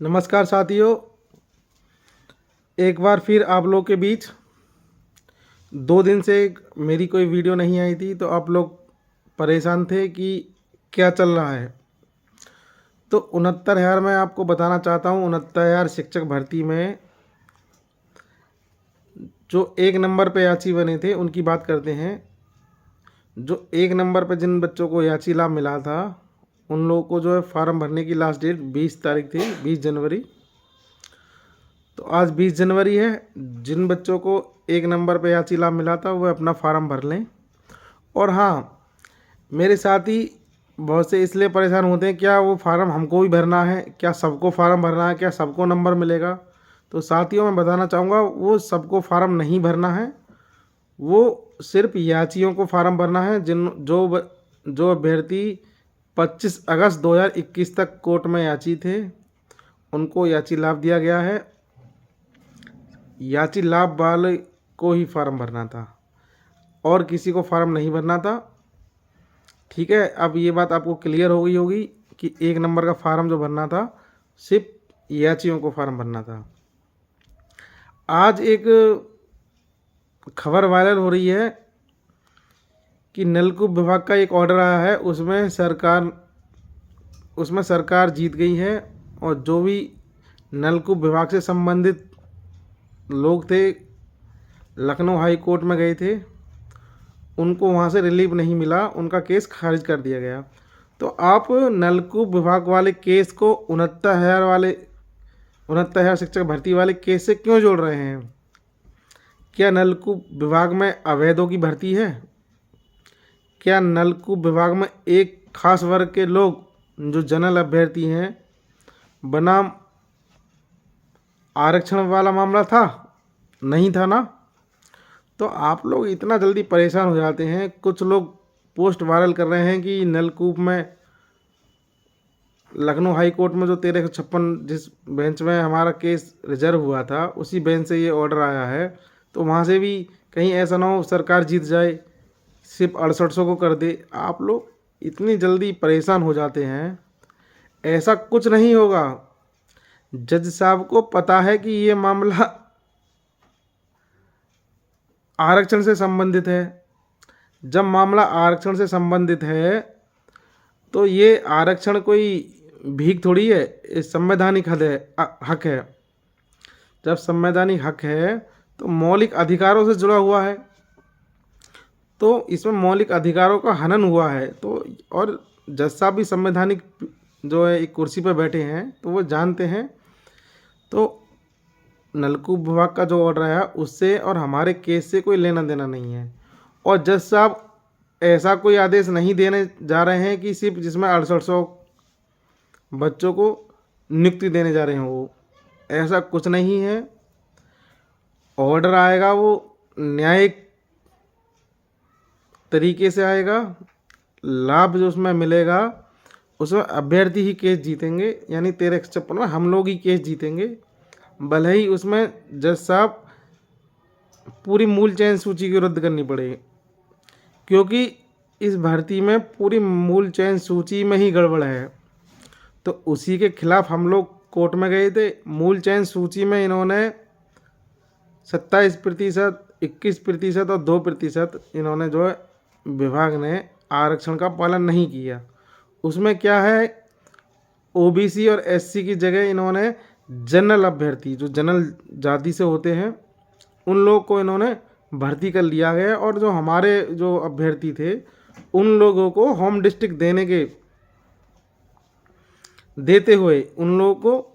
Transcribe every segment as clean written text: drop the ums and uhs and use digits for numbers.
नमस्कार साथियों, एक बार फिर आप लोग के बीच 2 दिन से मेरी कोई वीडियो नहीं आई थी, तो आप लोग परेशान थे कि क्या चल रहा है। तो 69,000 मैं आपको बताना चाहता हूँ। 69,000 शिक्षक भर्ती में जो 1 नंबर पे याची बने थे उनकी बात करते हैं। जो 1 नंबर पे जिन बच्चों को याची लाभ मिला था उन लोगों को जो है फॉर्म भरने की लास्ट डेट 20 तारीख थी, 20 जनवरी। तो आज 20 जनवरी है। जिन बच्चों को 1 नंबर पे याची लाभ मिला था वह अपना फार्म भर लें। और हाँ, मेरे साथी बहुत से इसलिए परेशान होते हैं, क्या वो फार्म हमको भी भरना है, क्या सबको फार्म भरना है, क्या सबको नंबर मिलेगा। तो साथियों, मैं बताना चाहूँगा वो सबको फार्म नहीं भरना है, वो सिर्फ याचियों को फार्म भरना है। जो अभ्यर्थी 25 अगस्त 2021 तक कोर्ट में याची थे उनको याची लाभ दिया गया है। याची लाभ वाले को ही फार्म भरना था और किसी को फार्म नहीं भरना था। ठीक है, अब ये बात आपको क्लियर हो गई होगी कि 1 नंबर का फार्म जो भरना था सिर्फ याचियों को फार्म भरना था। आज एक खबर वायरल हो रही है कि नलकूप विभाग का एक ऑर्डर आया है, उसमें सरकार जीत गई है। और जो भी नलकूप विभाग से संबंधित लोग थे, लखनऊ हाई कोर्ट में गए थे, उनको वहाँ से रिलीफ नहीं मिला, उनका केस खारिज कर दिया गया। तो आप नलकूप विभाग वाले केस को 69,000 शिक्षक भर्ती वाले केस से क्यों जोड़ रहे हैं? क्या नलकूप विभाग में अवैधों की भर्ती है? क्या नलकूप विभाग में एक खास वर्ग के लोग जो जनरल अभ्यर्थी हैं बनाम आरक्षण वाला मामला था? नहीं था ना। तो आप लोग इतना जल्दी परेशान हो जाते हैं। कुछ लोग पोस्ट वायरल कर रहे हैं कि नलकूप में लखनऊ हाई कोर्ट में जो 1356 जिस बेंच में हमारा केस रिजर्व हुआ था उसी बेंच से ये ऑर्डर आया है। तो वहाँ से भी कहीं ऐसा ना हो सरकार जीत जाए, सिर्फ 6800 को कर दे। आप लोग इतनी जल्दी परेशान हो जाते हैं, ऐसा कुछ नहीं होगा। जज साहब को पता है कि ये मामला आरक्षण से संबंधित है। जब मामला आरक्षण से संबंधित है तो ये आरक्षण कोई भीख थोड़ी है, ये संवैधानिक हक है। जब संवैधानिक हक है तो मौलिक अधिकारों से जुड़ा हुआ है, तो इसमें मौलिक अधिकारों का हनन हुआ है। तो और जज साहब भी संवैधानिक जो है एक कुर्सी पर बैठे हैं तो वो जानते हैं। तो नलकूप विभाग का जो ऑर्डर आया उससे और हमारे केस से कोई लेना देना नहीं है। और जज साहब ऐसा कोई आदेश नहीं देने जा रहे हैं कि सिर्फ जिसमें 6800 बच्चों को नियुक्ति देने जा रहे हैं, वो ऐसा कुछ नहीं है। ऑर्डर आएगा वो न्यायिक तरीके से आएगा। लाभ जो उसमें मिलेगा उसमें अभ्यर्थी ही केस जीतेंगे, यानी 1356 में हम लोग ही केस जीतेंगे। भले ही उसमें जज साहब पूरी मूल चयन सूची की रद्द करनी पड़े, क्योंकि इस भर्ती में पूरी मूल चयन सूची में ही गड़बड़ है। तो उसी के खिलाफ हम लोग कोर्ट में गए थे। मूल चयन सूची में इन्होंने 27%, 21% और 2% इन्होंने जो है विभाग ने आरक्षण का पालन नहीं किया। उसमें क्या है, ओबीसी और एससी की जगह इन्होंने जनरल अभ्यर्थी जो जनरल जाति से होते हैं उन लोगों को इन्होंने भर्ती कर लिया गया। और जो हमारे जो अभ्यर्थी थे उन लोगों को होम डिस्ट्रिक्ट देते हुए उन लोगों को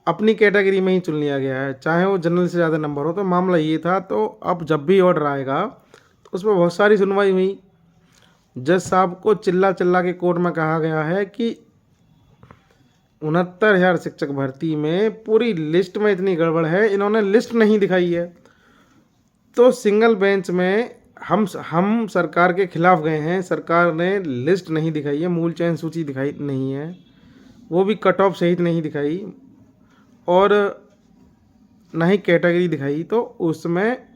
अपनी कैटेगरी में ही चुन लिया गया है, चाहे वो जनरल से ज़्यादा नंबर हो। तो मामला ये था। तो अब जब भी ऑर्डर आएगा तो उसमें बहुत सारी सुनवाई हुई। जज साहब को चिल्ला चिल्ला के कोर्ट में कहा गया है कि 69,000 शिक्षक भर्ती में पूरी लिस्ट में इतनी गड़बड़ है, इन्होंने लिस्ट नहीं दिखाई है। तो सिंगल बेंच में हम सरकार के खिलाफ गए हैं। सरकार ने लिस्ट नहीं दिखाई है, मूल चयन सूची दिखाई नहीं है, वो भी कट ऑफ सहित नहीं दिखाई और ना ही कैटेगरी दिखाई। तो उसमें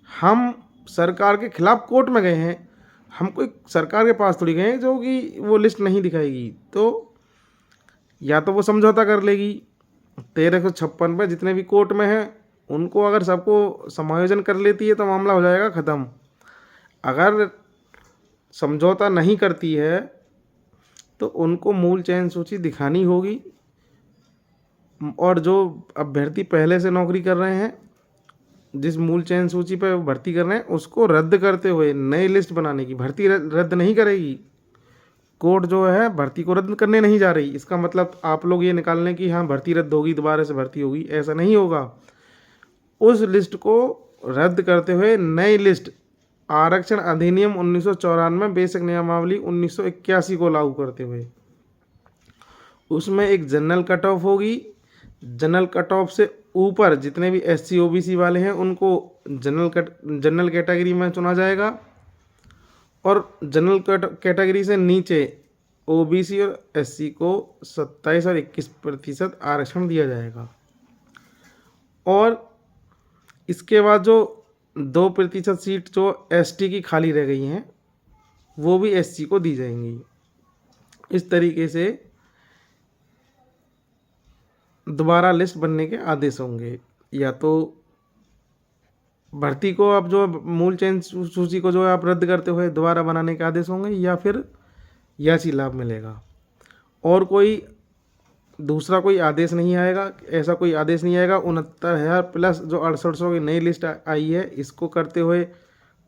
हम सरकार के खिलाफ कोर्ट में गए हैं। हम कोई सरकार के पास थोड़ी गए हैं जो कि वो लिस्ट नहीं दिखाएगी। तो या तो वो समझौता कर लेगी 1356 पे जितने भी कोर्ट में हैं उनको, अगर सबको समायोजन कर लेती है तो मामला हो जाएगा ख़त्म। अगर समझौता नहीं करती है तो उनको मूल चयन सूची दिखानी होगी, और जो अभ्यर्थी पहले से नौकरी कर रहे हैं जिस मूल चयन सूची पर भर्ती कर रहे हैं उसको रद्द करते हुए नई लिस्ट बनाने की। भर्ती रद्द नहीं करेगी कोर्ट, जो है भर्ती को रद्द करने नहीं जा रही। इसका मतलब आप लोग ये निकाल लें कि हाँ भर्ती रद्द होगी, दोबारा से भर्ती होगी, ऐसा नहीं होगा। उस लिस्ट को रद्द करते हुए नई लिस्ट आरक्षण अधिनियम 1994 बेसिक नियमावली 1981 को लागू करते हुए उसमें एक जनरल कट ऑफ होगी। जनरल कट ऑफ से ऊपर जितने भी SC OBC वाले हैं उनको जनरल कैटेगरी में चुना जाएगा, और जनरल कैटेगरी से नीचे OBC और SC को 27 और 21% आरक्षण दिया जाएगा। और इसके बाद जो 2% सीट जो ST की खाली रह गई हैं वो भी SC को दी जाएंगी। इस तरीके से दोबारा लिस्ट बनने के आदेश होंगे। या तो भर्ती को आप जो मूल चयन सूची को जो है आप रद्द करते हुए दोबारा बनाने के आदेश होंगे, या फिर याची लाभ मिलेगा। और कोई दूसरा कोई आदेश नहीं आएगा, ऐसा कोई आदेश नहीं आएगा। 69,000 प्लस जो 6800 की नई लिस्ट आई है इसको करते हुए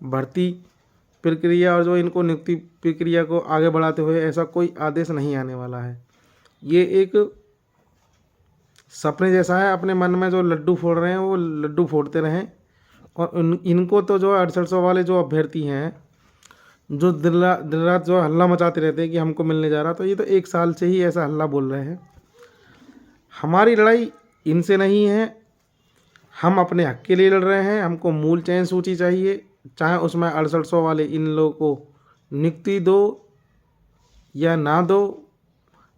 भर्ती प्रक्रिया और जो इनको नियुक्ति प्रक्रिया को आगे बढ़ाते हुए ऐसा कोई आदेश नहीं आने वाला है। ये एक सपने जैसा है, अपने मन में जो लड्डू फोड़ रहे हैं वो लड्डू फोड़ते रहें। और इनको तो जो 6800 वाले जो अभ्यर्थी हैं जो दिन रात जो हल्ला मचाते रहते हैं कि हमको मिलने जा रहा, तो ये तो 1 साल से ही ऐसा हल्ला बोल रहे हैं। हमारी लड़ाई इनसे नहीं है, हम अपने हक के लिए लड़ रहे हैं। हमको मूल चयन सूची चाहिए, चाहे उसमें 6800 वाले इन लोगों को नियुक्ति दो या ना दो,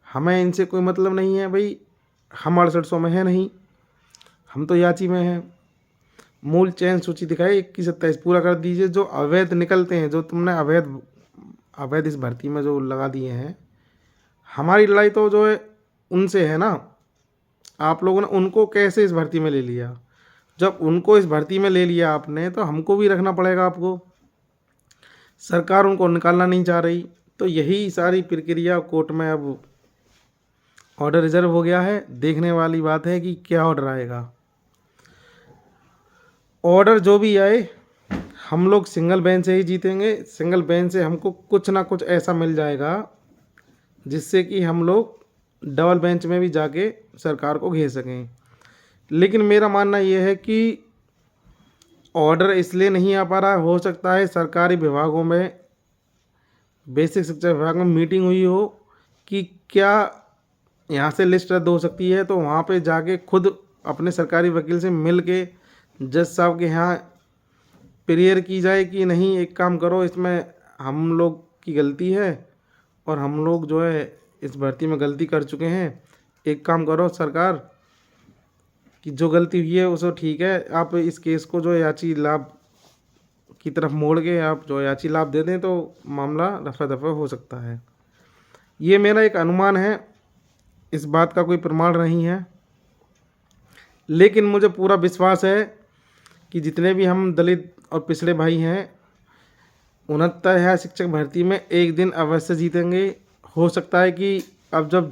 हमें इनसे कोई मतलब नहीं है भाई। हम 6800 में हैं नहीं, हम तो याची में हैं। मूल चयन सूची दिखाए 21-27 पूरा कर दीजिए। जो अवैध निकलते हैं, जो तुमने अवैध इस भर्ती में जो लगा दिए हैं, हमारी लड़ाई तो जो है उनसे है ना। आप लोगों ने उनको कैसे इस भर्ती में ले लिया? जब उनको इस भर्ती में ले लिया आपने तो हमको भी रखना पड़ेगा आपको। सरकार उनको निकालना नहीं चाह रही, तो यही सारी प्रक्रिया कोर्ट में अब ऑर्डर रिजर्व हो गया है। देखने वाली बात है कि क्या ऑर्डर आएगा। ऑर्डर जो भी आए हम लोग सिंगल बेंच से ही जीतेंगे। सिंगल बेंच से हमको कुछ ना कुछ ऐसा मिल जाएगा जिससे कि हम लोग डबल बेंच में भी जाके सरकार को घेर सकें। लेकिन मेरा मानना यह है कि ऑर्डर इसलिए नहीं आ पा रहा, हो सकता है सरकारी विभागों में, बेसिक शिक्षा विभाग में मीटिंग हुई हो कि क्या यहाँ से लिस्ट रद्द हो सकती है, तो वहाँ पे जाके खुद अपने सरकारी वकील से मिल के जज साहब के यहाँ प्रेयर की जाए कि नहीं, एक काम करो, इसमें हम लोग की गलती है और हम लोग जो है इस भर्ती में गलती कर चुके हैं। एक काम करो सरकार कि जो गलती हुई है उसको ठीक है, आप इस केस को जो याची लाभ की तरफ मोड़ के आप जो याची लाभ दे दें तो मामला रफा दफा हो सकता है। ये मेरा एक अनुमान है, इस बात का कोई प्रमाण नहीं है। लेकिन मुझे पूरा विश्वास है कि जितने भी हम दलित और पिछड़े भाई हैं 69,000 शिक्षक भर्ती में एक दिन अवश्य जीतेंगे। हो सकता है कि अब जब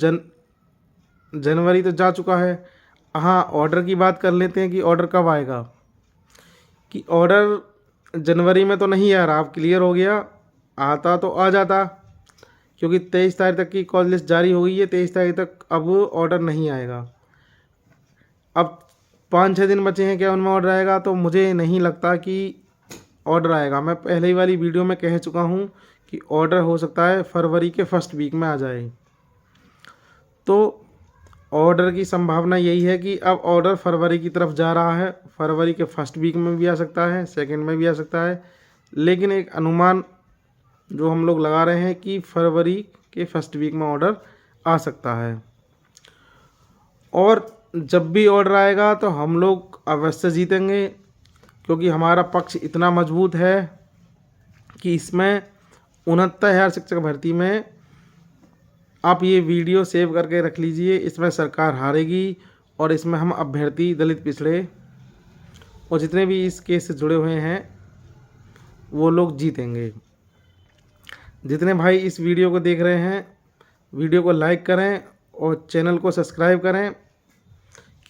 जनवरी तो जा चुका है, हाँ ऑर्डर की बात कर लेते हैं कि ऑर्डर कब आएगा। कि ऑर्डर जनवरी में तो नहीं आ रहा, अब क्लियर हो गया, आता तो आ जाता, क्योंकि 23 तारीख तक की कॉल लिस्ट जारी हो गई है। 23 तारीख तक अब ऑर्डर नहीं आएगा। अब 5-6 दिन बचे हैं, क्या उनमें ऑर्डर आएगा? तो मुझे नहीं लगता कि ऑर्डर आएगा। मैं पहले ही वाली वीडियो में कह चुका हूँ कि ऑर्डर हो सकता है फरवरी के फर्स्ट वीक में आ जाए। तो ऑर्डर की संभावना यही है कि अब ऑर्डर फरवरी की तरफ जा रहा है। फरवरी के फर्स्ट वीक में भी आ सकता है, सेकंड में भी आ सकता है, लेकिन एक अनुमान जो हम लोग लगा रहे हैं कि फरवरी के फर्स्ट वीक में ऑर्डर आ सकता है। और जब भी ऑर्डर आएगा तो हम लोग अवश्य जीतेंगे, क्योंकि हमारा पक्ष इतना मजबूत है कि इसमें 69,000 शिक्षक भर्ती में आप ये वीडियो सेव करके रख लीजिए। इसमें सरकार हारेगी और इसमें हम अभ्यर्थी दलित पिछड़े और जितने भी इस केस से जुड़े हुए हैं वो लोग जीतेंगे। जितने भाई इस वीडियो को देख रहे हैं, वीडियो को लाइक करें और चैनल को सब्सक्राइब करें,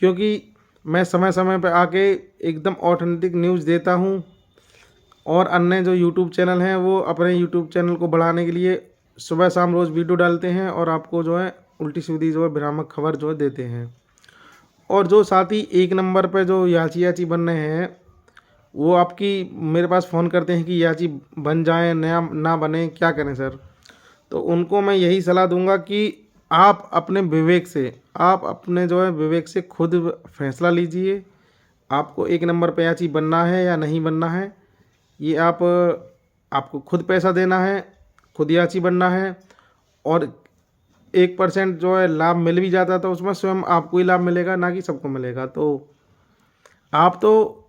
क्योंकि मैं समय समय पर आके एकदम ऑथेंटिक न्यूज़ देता हूँ। और अन्य जो यूट्यूब चैनल हैं वो अपने यूट्यूब चैनल को बढ़ाने के लिए सुबह शाम रोज़ वीडियो डालते हैं और आपको जो है उल्टी सीधी जो है भ्रामक खबर जो है देते हैं। और जो साथी 1 नंबर पे जो याची बन रहे हैं वो आपकी मेरे पास फ़ोन करते हैं कि याची बन जाए नया ना बने, क्या करें सर? तो उनको मैं यही सलाह दूंगा कि आप अपने विवेक से, आप अपने जो है विवेक से खुद फैसला लीजिए। आपको 1 नंबर पे याची बनना है या नहीं बनना है, ये आपको खुद पैसा देना है, खुद याची बनना है। और 1% जो है लाभ मिल भी जाता तो उसमें स्वयं आपको ही लाभ मिलेगा, ना कि सबको मिलेगा। तो आप तो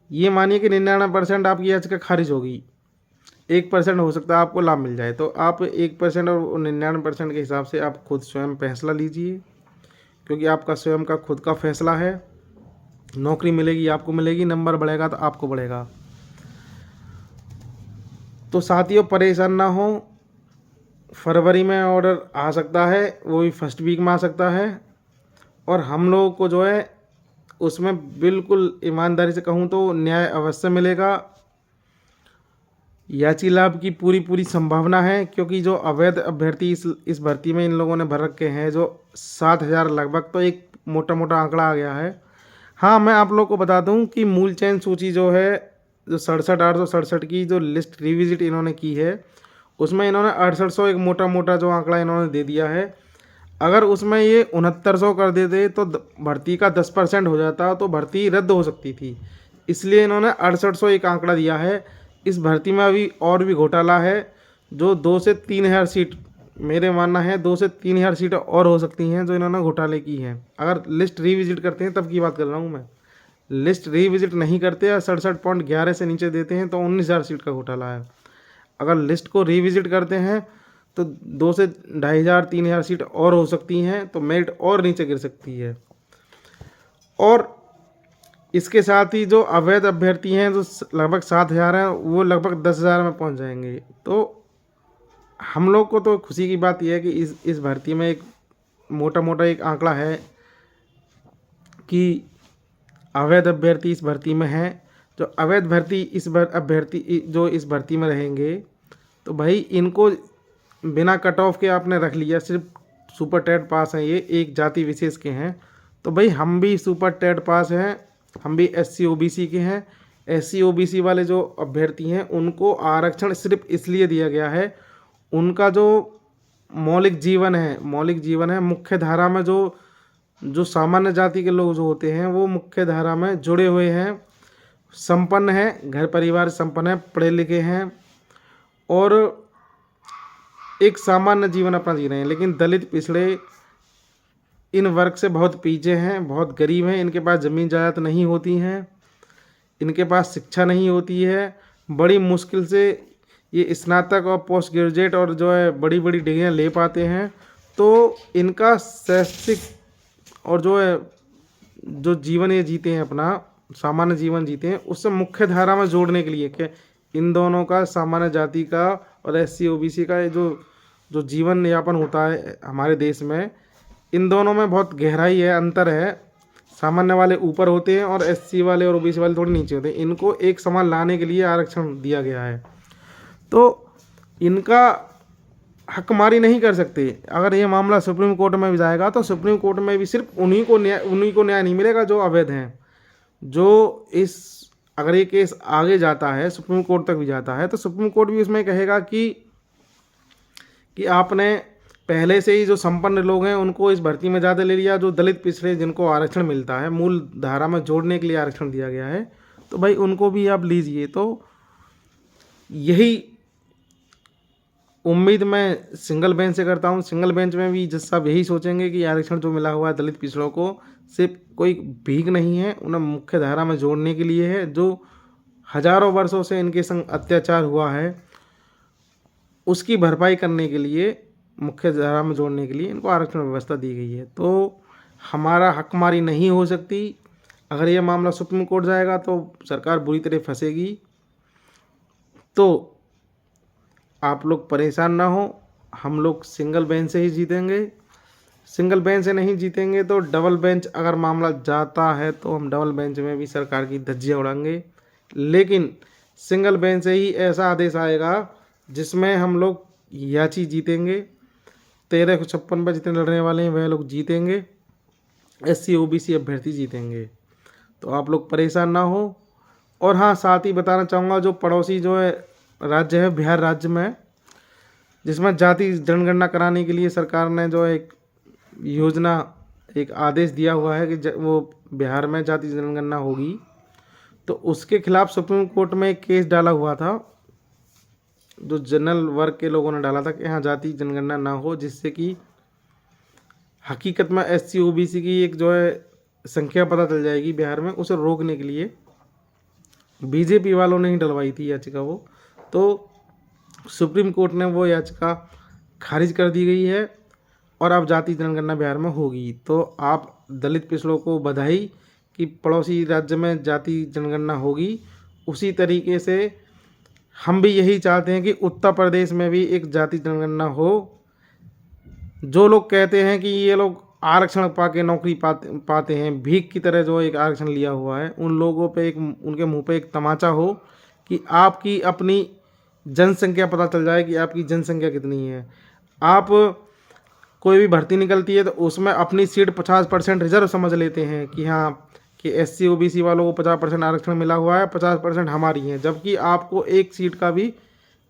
ये मानिए कि 99% आपकी याचिका खारिज होगी, 1% हो सकता है आपको लाभ मिल जाए। तो आप 1% और 99% के हिसाब से आप खुद स्वयं फैसला लीजिए, क्योंकि आपका स्वयं का खुद का फैसला है। नौकरी मिलेगी आपको मिलेगी, नंबर बढ़ेगा तो आपको बढ़ेगा। तो साथियों परेशान ना हो, फरवरी में ऑर्डर आ सकता है, वो भी फर्स्ट वीक में आ सकता है। और हम लोगों को जो है उसमें बिल्कुल ईमानदारी से कहूँ तो न्याय अवश्य मिलेगा। याची लाभ की पूरी संभावना है, क्योंकि जो अवैध अभ्यर्थी इस भर्ती में इन लोगों ने भर रखे हैं जो 7,000 लगभग, तो एक मोटा आंकड़ा आ गया है। हाँ, मैं आप लोग को बता दूं कि मूल चयन सूची जो है, जो 67,867 की जो लिस्ट रिविजिट इन्होंने की है, उसमें इन्होंने 6800 एक मोटा जो आंकड़ा इन्होंने दे दिया है। अगर उसमें ये 6900 कर देते तो भर्ती का 10% हो जाता तो भर्ती रद्द हो सकती थी। इसलिए इन्होंने 6800 एक आंकड़ा दिया है। इस भर्ती में अभी और भी घोटाला है, जो 2 से 3,000 सीट, मेरे मानना है 2 से 3,000 सीटें और हो सकती हैं जो इन्होंने घोटाले की हैं। अगर लिस्ट रिविजिट करते हैं तब की बात कर रहा हूँ मैं। लिस्ट रिविजिट नहीं करते या 67.11 से नीचे देते हैं तो 19,000 सीट का घोटाला है। अगर लिस्ट को रिविजिट करते हैं तो 2 से 2,500 3,000 सीट और हो सकती हैं, तो मेरिट और नीचे गिर सकती है। और इसके साथ ही जो अवैध अभ्यर्थी हैं जो लगभग 7,000 हैं, वो लगभग 10,000 में पहुंच जाएंगे। तो हम लोग को तो खुशी की बात यह है कि इस भर्ती में एक मोटा एक आंकड़ा है कि अवैध अभ्यर्थी इस भर्ती में हैं। जो अवैध भर्ती अभ्यर्थी जो इस भर्ती में रहेंगे, तो भाई इनको बिना कट ऑफ के आपने रख लिया, सिर्फ सुपर टेट पास हैं, ये एक जाति विशेष के हैं। तो भाई हम भी सुपर टेट पास हैं, हम भी SC OBC के हैं। SC OBC वाले जो अभ्यर्थी हैं उनको आरक्षण सिर्फ इसलिए दिया गया है, उनका जो मौलिक जीवन है मुख्य धारा में, जो सामान्य जाति के लोग जो होते हैं वो मुख्य धारा में जुड़े हुए हैं, संपन्न हैं, घर परिवार संपन्न है, पढ़े लिखे हैं और एक सामान्य जीवन अपना जी रहे हैं। लेकिन दलित पिछड़े इन वर्ग से बहुत पीछे हैं, बहुत गरीब हैं, इनके पास ज़मीन जायदाद नहीं होती हैं, इनके पास शिक्षा नहीं होती है, बड़ी मुश्किल से ये स्नातक और पोस्ट ग्रेजुएट और जो है बड़ी डिग्रियां ले पाते हैं। तो इनका शैक्षिक और जो है जो जीवन ये जीते हैं, अपना सामान्य जीवन जीते हैं, उससे मुख्य धारा में जोड़ने के लिए कि इन दोनों का, सामान्य जाति का और SC OBC का जो जीवन यापन होता है हमारे देश में, इन दोनों में बहुत गहराई है, अंतर है। सामान्य वाले ऊपर होते हैं और SC वाले और OBC वाले थोड़े नीचे होते हैं। इनको एक समान लाने के लिए आरक्षण दिया गया है, तो इनका हकमारी नहीं कर सकते। अगर ये मामला सुप्रीम कोर्ट में भी जाएगा तो सुप्रीम कोर्ट में भी सिर्फ उन्हीं को न्याय नहीं मिलेगा जो अवैध हैं। अगर ये केस आगे जाता है, सुप्रीम कोर्ट तक भी जाता है, तो सुप्रीम कोर्ट भी उसमें कहेगा कि आपने पहले से ही जो संपन्न लोग हैं उनको इस भर्ती में ज़्यादा ले लिया, जो दलित पिछड़े जिनको आरक्षण मिलता है, मूल धारा में जोड़ने के लिए आरक्षण दिया गया है, तो भाई उनको भी आप लीजिए। तो यही उम्मीद मैं सिंगल बेंच से करता हूँ। सिंगल बेंच में भी जज साहब यही सोचेंगे कि आरक्षण जो मिला हुआ है दलित पिछड़ों को सिर्फ कोई भीख नहीं है, उन्हें मुख्य धारा में जोड़ने के लिए है। जो हजारों वर्षों से इनके संग अत्याचार हुआ है उसकी भरपाई करने के लिए मुख्य धारा में जोड़ने के लिए इनको आरक्षण व्यवस्था दी गई है। तो हमारा हकमारी नहीं हो सकती। अगर ये मामला सुप्रीम कोर्ट जाएगा तो सरकार बुरी तरह फंसेगी। तो आप लोग परेशान ना हो, हम लोग सिंगल बेंच से ही जीतेंगे। सिंगल बेंच से नहीं जीतेंगे तो डबल बेंच अगर मामला जाता है तो हम डबल बेंच में भी सरकार की धज्जियां उड़ाएंगे। लेकिन सिंगल बेंच से ही ऐसा आदेश आएगा जिसमें हम लोग याची जीतेंगे। 1356 पर जितने लड़ने वाले हैं वह लोग जीतेंगे, SC OBC अभ्यर्थी जीतेंगे। तो आप लोग परेशान ना हो। और हाँ, साथ ही बताना चाहूँगा, जो पड़ोसी जो है राज्य है बिहार राज्य में, जिसमें जाति जनगणना कराने के लिए सरकार ने जो एक योजना, एक आदेश दिया हुआ है कि वो बिहार में जाति जनगणना होगी, तो उसके खिलाफ सुप्रीम कोर्ट में एक केस डाला हुआ था, जो जनरल वर्ग के लोगों ने डाला था कि यहाँ जाति जनगणना ना हो, जिससे कि हकीकत में SC OBC की एक जो है संख्या पता चल जाएगी बिहार में। उसे रोकने के लिए BJP वालों ने ही डलवाई थी याचिका वो। तो सुप्रीम कोर्ट ने वो याचिका खारिज कर दी गई है और अब जाति जनगणना बिहार में होगी। तो आप दलित पिछड़ों को बधाई कि पड़ोसी राज्य में जाति जनगणना होगी। उसी तरीके से हम भी यही चाहते हैं कि उत्तर प्रदेश में भी एक जाति जनगणना हो। जो लोग कहते हैं कि ये लोग आरक्षण पाके नौकरी पाते हैं, भीख की तरह जो एक आरक्षण लिया हुआ है, उन लोगों पे उनके मुंह पे एक तमाचा हो कि आपकी अपनी जनसंख्या पता चल जाए कि आपकी जनसंख्या कितनी है। आप कोई भी भर्ती निकलती है तो उसमें अपनी सीट 50% रिजर्व समझ लेते हैं कि हाँ कि SC OBC वालों को 50% आरक्षण मिला हुआ है, 50% हमारी हैं, जबकि आपको एक सीट का भी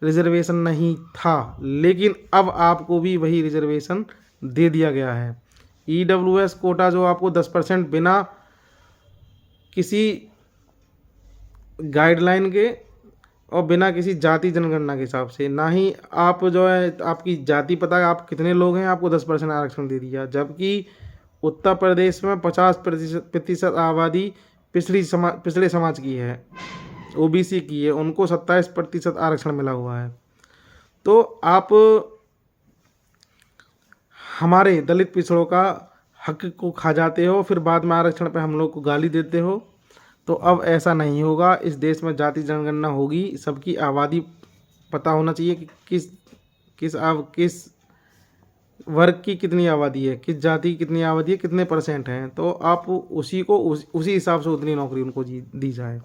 रिजर्वेशन नहीं था। लेकिन अब आपको भी वही रिजर्वेशन दे दिया गया है। EWS कोटा जो आपको 10% बिना किसी गाइडलाइन के और बिना किसी जाति जनगणना के हिसाब से, ना ही आप जो है आपकी जाति पता है आप कितने लोग हैं, आपको 10% आरक्षण दे दिया। जबकि उत्तर प्रदेश में 50% आबादी पिछड़े समाज की है, OBC की है, उनको 27% आरक्षण मिला हुआ है। तो आप हमारे दलित पिछड़ों का हक को खा जाते हो, फिर बाद में आरक्षण पे हम लोग को गाली देते हो। तो अब ऐसा नहीं होगा। इस देश में जाति जनगणना होगी, सबकी आबादी पता होना चाहिए कि किस वर्ग की कितनी आबादी है, किस जाति की कितनी आबादी है, कितने % हैं। तो आप उसी हिसाब से उतनी नौकरी उनको दी जाए।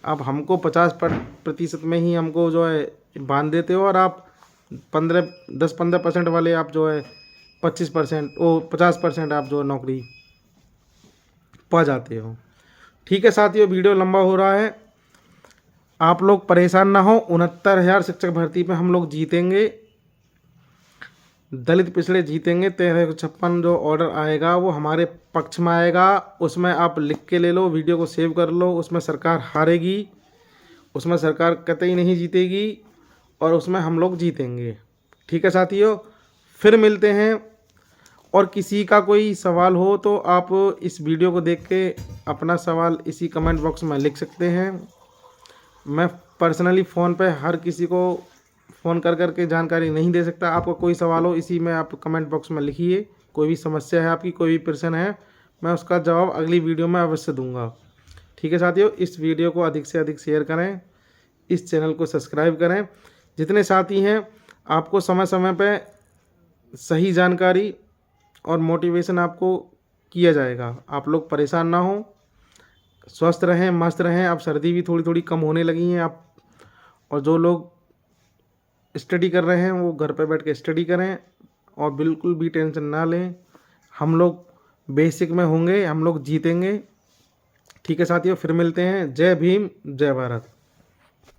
अब हमको 50% में ही हमको जो है बांध देते हो और आप 10-15% वाले आप जो है 50% आप जो नौकरी पा जाते हो। ठीक है साथियों, वीडियो लंबा हो रहा है, आप लोग परेशान ना हो। 69,000 शिक्षक भर्ती पे हम लोग जीतेंगे, दलित पिछड़े जीतेंगे। 1356 जो ऑर्डर आएगा वो हमारे पक्ष में आएगा। उसमें आप लिख के ले लो, वीडियो को सेव कर लो। उसमें सरकार हारेगी, उसमें सरकार कतई नहीं जीतेगी और उसमें हम लोग जीतेंगे। ठीक है साथियों, फिर मिलते हैं। और किसी का कोई सवाल हो तो आप इस वीडियो को देख के अपना सवाल इसी कमेंट बॉक्स में लिख सकते हैं। मैं पर्सनली फ़ोन पे हर किसी को फ़ोन कर के जानकारी नहीं दे सकता। आपका कोई सवाल हो इसी में आप कमेंट बॉक्स में लिखिए। कोई भी समस्या है आपकी, कोई भी प्रश्न है, मैं उसका जवाब अगली वीडियो में अवश्य दूंगा। ठीक है साथियों, इस वीडियो को अधिक से अधिक शेयर करें, इस चैनल को सब्सक्राइब करें। जितने साथी हैं आपको समय समय पे सही जानकारी और मोटिवेशन आपको किया जाएगा। आप लोग परेशान ना हो, स्वस्थ रहें, मस्त रहें। अब सर्दी भी थोड़ी थोड़ी कम होने लगी है। आप और जो लोग स्टडी कर रहे हैं वो घर पर बैठ के स्टडी करें और बिल्कुल भी टेंशन ना लें। हम लोग बेसिक में होंगे, हम लोग जीतेंगे। ठीक है साथियों, फिर मिलते हैं। जय भीम, जय भारत।